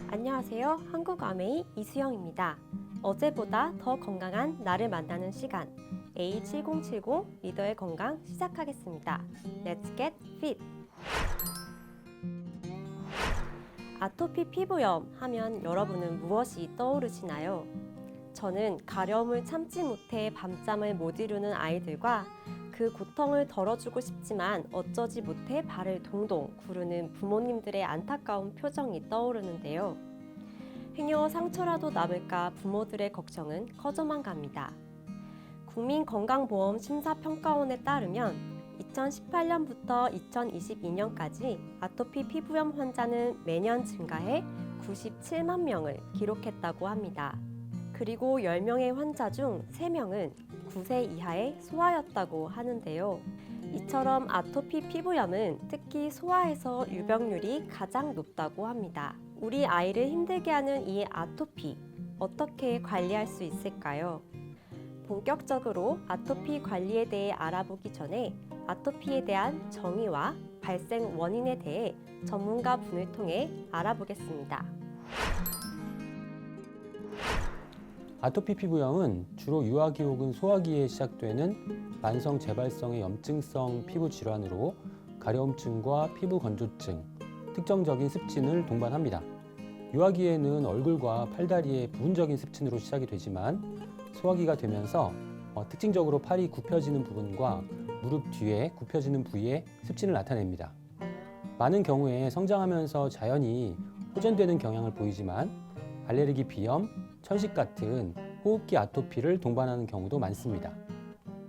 안녕하세요. 한국아메이 이수영입니다. 어제보다 더 건강한 나를 만나는 시간 A7070 리더의 건강 시작하겠습니다. Let's get fit! 아토피 피부염 하면 여러분은 무엇이 떠오르시나요? 저는 가려움을 참지 못해 밤잠을 못 이루는 아이들과 그 고통을 덜어주고 싶지만 어쩌지 못해 발을 동동 구르는 부모님들의 안타까운 표정이 떠오르는데요. 행여 상처라도 남을까 부모들의 걱정은 커져만 갑니다. 국민건강보험심사평가원에 따르면 2018년부터 2022년까지 아토피 피부염 환자는 매년 증가해 97만 명을 기록했다고 합니다. 그리고 10명의 환자 중 3명은 9세 이하의 소아였다고 하는데요. 이처럼 아토피 피부염은 특히 소아에서 유병률이 가장 높다고 합니다. 우리 아이를 힘들게 하는 이 아토피, 어떻게 관리할 수 있을까요? 본격적으로 아토피 관리에 대해 알아보기 전에 아토피에 대한 정의와 발생 원인에 대해 전문가 분을 통해 알아보겠습니다. 아토피 피부염은 주로 유아기 혹은 소아기에 시작되는 만성 재발성의 염증성 피부 질환으로 가려움증과 피부 건조증, 특정적인 습진을 동반합니다. 유아기에는 얼굴과 팔다리의 부분적인 습진으로 시작이 되지만 소아기가 되면서 특징적으로 팔이 굽혀지는 부분과 무릎 뒤에 굽혀지는 부위에 습진을 나타냅니다. 많은 경우에 성장하면서 자연히 호전되는 경향을 보이지만 알레르기 비염, 천식 같은 호흡기 아토피를 동반하는 경우도 많습니다.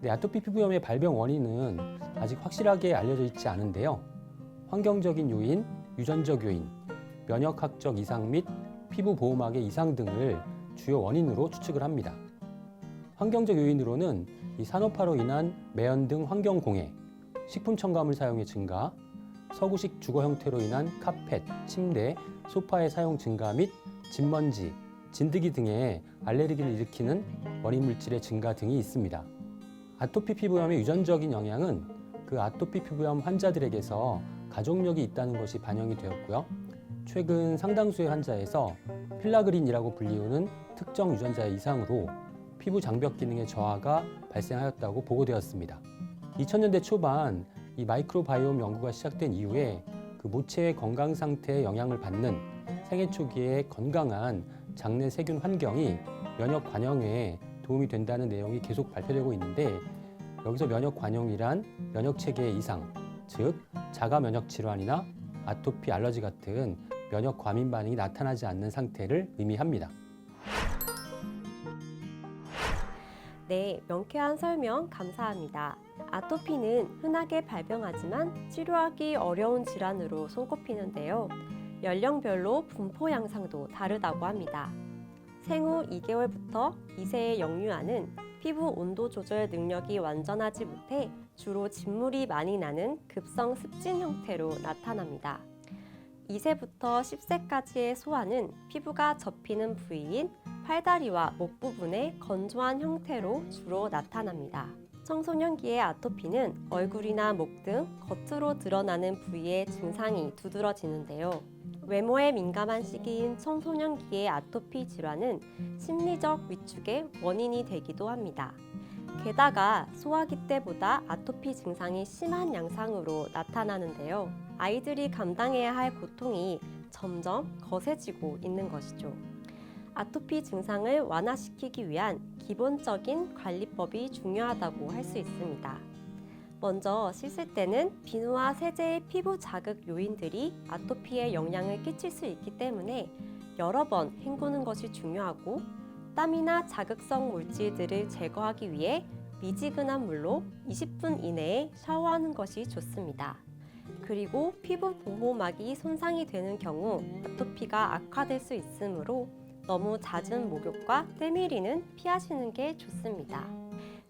아토피 피부염의 발병 원인은 아직 확실하게 알려져 있지 않은데요. 환경적인 요인, 유전적 요인, 면역학적 이상 및 피부 보호막의 이상 등을 주요 원인으로 추측을 합니다. 환경적 요인으로는 이 산업화로 인한 매연 등 환경 공해, 식품 첨가물 사용의 증가, 서구식 주거 형태로 인한 카펫, 침대, 소파의 사용 증가 및 진먼지, 진드기 등의 알레르기를 일으키는 원인 물질의 증가 등이 있습니다. 아토피 피부염의 유전적인 영향은 그 아토피 피부염 환자들에게서 가족력이 있다는 것이 반영이 되었고요. 최근 상당수의 환자에서 필라그린이라고 불리우는 특정 유전자의 이상으로 피부 장벽 기능의 저하가 발생하였다고 보고되었습니다. 2000년대 초반 이 마이크로바이옴 연구가 시작된 이후에 그 모체의 건강 상태에 영향을 받는 생애 초기의 건강한 장내 세균 환경이 면역 관영에 도움이 된다는 내용이 계속 발표되고 있는데, 여기서 면역 관용이란 면역 체계의 이상, 즉 자가 면역 질환이나 아토피, 알러지 같은 면역 과민 반응이 나타나지 않는 상태를 의미합니다. 네, 명쾌한 설명 감사합니다. 아토피는 흔하게 발병하지만 치료하기 어려운 질환으로 손꼽히는데요. 연령별로 분포 양상도 다르다고 합니다. 생후 2개월부터 2세의 영유아는 피부 온도 조절 능력이 완전하지 못해 주로 진물이 많이 나는 급성 습진 형태로 나타납니다. 2세부터 10세까지의 소아는 피부가 접히는 부위인 팔다리와 목 부분에 건조한 형태로 주로 나타납니다. 청소년기의 아토피는 얼굴이나 목 등 겉으로 드러나는 부위에 증상이 두드러지는데요. 외모에 민감한 시기인 청소년기의 아토피 질환은 심리적 위축의 원인이 되기도 합니다. 게다가 소아기 때보다 아토피 증상이 심한 양상으로 나타나는데요. 아이들이 감당해야 할 고통이 점점 거세지고 있는 것이죠. 아토피 증상을 완화시키기 위한 기본적인 관리법이 중요하다고 할 수 있습니다. 먼저 씻을 때는 비누와 세제의 피부 자극 요인들이 아토피에 영향을 끼칠 수 있기 때문에 여러 번 헹구는 것이 중요하고, 땀이나 자극성 물질들을 제거하기 위해 미지근한 물로 20분 이내에 샤워하는 것이 좋습니다. 그리고 피부 보호막이 손상이 되는 경우 아토피가 악화될 수 있으므로 너무 잦은 목욕과 때밀이는 피하시는 게 좋습니다.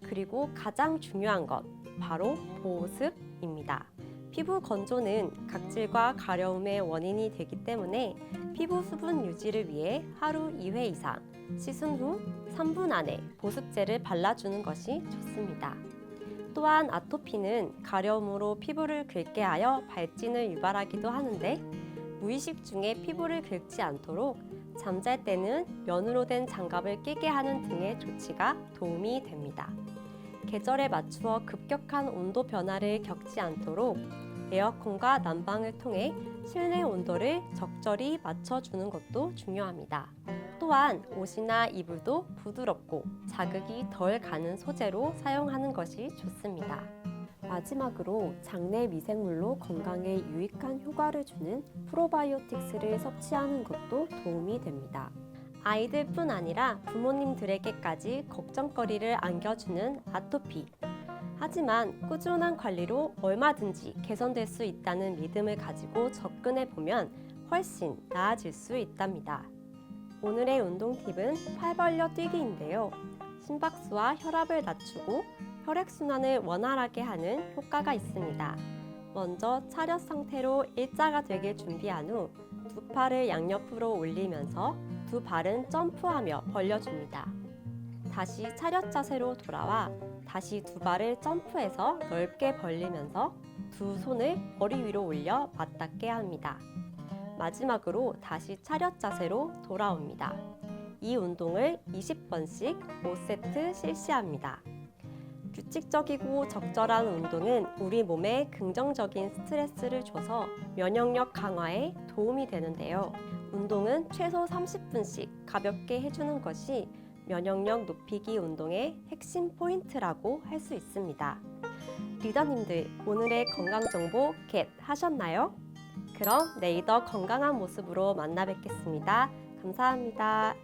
그리고 가장 중요한 것, 바로 보습입니다. 피부 건조는 각질과 가려움의 원인이 되기 때문에 피부 수분 유지를 위해 하루 2회 이상 씻은 후 3분 안에 보습제를 발라주는 것이 좋습니다. 또한 아토피는 가려움으로 피부를 긁게 하여 발진을 유발하기도 하는데 무의식 중에 피부를 긁지 않도록 잠잘 때는 면으로 된 장갑을 끼게 하는 등의 조치가 도움이 됩니다. 계절에 맞추어 급격한 온도 변화를 겪지 않도록 에어컨과 난방을 통해 실내 온도를 적절히 맞춰주는 것도 중요합니다. 또한 옷이나 이불도 부드럽고 자극이 덜 가는 소재로 사용하는 것이 좋습니다. 마지막으로 장내 미생물로 건강에 유익한 효과를 주는 프로바이오틱스를 섭취하는 것도 도움이 됩니다. 아이들뿐 아니라 부모님들에게까지 걱정거리를 안겨주는 아토피. 하지만 꾸준한 관리로 얼마든지 개선될 수 있다는 믿음을 가지고 접근해 보면 훨씬 나아질 수 있답니다. 오늘의 운동 팁은 팔 벌려 뛰기인데요. 심박수와 혈압을 낮추고 혈액순환을 원활하게 하는 효과가 있습니다. 먼저 차렷 상태로 일자가 되길 준비한 후 두 팔을 양옆으로 올리면서 두 발은 점프하며 벌려줍니다. 다시 차렷 자세로 돌아와 다시 두 발을 점프해서 넓게 벌리면서 두 손을 머리 위로 올려 맞닿게 합니다. 마지막으로 다시 차렷 자세로 돌아옵니다. 이 운동을 20번씩 5세트 실시합니다. 규칙적이고 적절한 운동은 우리 몸에 긍정적인 스트레스를 줘서 면역력 강화에 도움이 되는데요. 운동은 최소 30분씩 가볍게 해주는 것이 면역력 높이기 운동의 핵심 포인트라고 할 수 있습니다. 리더님들, 오늘의 건강정보 겟 하셨나요? 그럼 내일 더 건강한 모습으로 만나 뵙겠습니다. 감사합니다.